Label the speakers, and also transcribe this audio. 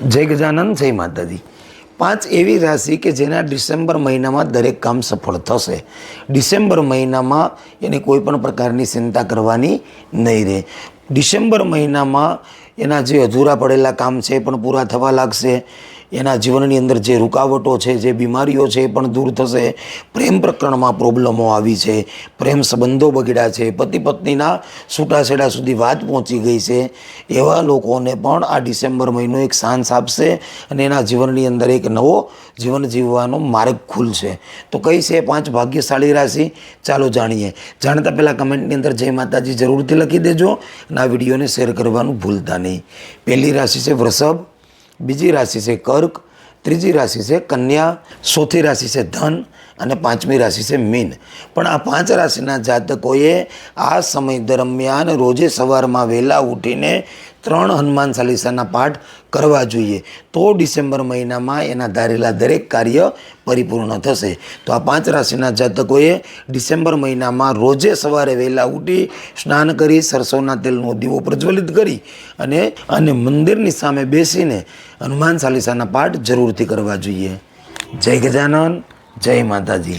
Speaker 1: જય ગજાનંદ, જય માતાજી। 5 એવી રાશિ કે જેના ડિસેમ્બર મહિનામાં દરેક કામ સફળ થશે। ડિસેમ્બર મહિનામાં એની કોઈ પણ પ્રકારની ચિંતા કરવાની નહીં રહે। ડિસેમ્બર મહિનામાં એના જે અધૂરા પડેલા કામ છે એ પણ પૂરા થવા લાગશે। એના જીવનની અંદર જે રૂકાવટો છે, જે બીમારીઓ છે એ પણ દૂર થશે। પ્રેમ પ્રકરણમાં પ્રોબ્લેમો આવી છે, પ્રેમ સંબંધો બગડ્યા છે, પતિ પત્નીના છૂટાછેડા સુધી વાત પહોંચી ગઈ છે, એવા લોકોને પણ આ ડિસેમ્બર મહિનો એક સાંસ આપશે અને એના જીવનની અંદર એક નવો જીવન જીવવાનો માર્ગ ખુલશે। તો કઈ છે 5 ભાગ્યશાળી રાશિ, ચાલો જાણીએ। જાણતા પહેલાં કમેન્ટની અંદર જય માતાજી જરૂરથી લખી દેજો અને આ વિડીયોને શેર કરવાનું ભૂલતા નહીં। પહેલી રાશિ છે વૃષભ, બીજી રાશિ છે કર્ક, ત્રીજી રાશિ છે કન્યા, ચોથી રાશિ છે ધન અને પાંચમી રાશિ છે મીન। પણ આ 5 રાશિના જાતકોએ આ સમય દરમિયાન રોજે સવારમાં વહેલા ઉઠીને 3 હનુમાન ચાલીસાના પાઠ કરવા જોઈએ, તો ડિસેમ્બર મહિનામાં એના ધારેલા દરેક કાર્ય પરિપૂર્ણ થશે। તો આ 5 રાશિના જાતકોએ ડિસેમ્બર મહિનામાં રોજે સવારે વહેલા ઉઠી સ્નાન કરી સરસવના તેલનો દીવો પ્રજ્વલિત કરી અને મંદિરની સામે બેસીને હનુમાન ચાલીસાના પાઠ જરૂરથી કરવા જોઈએ। જય ગજાનન, જય માતાજી।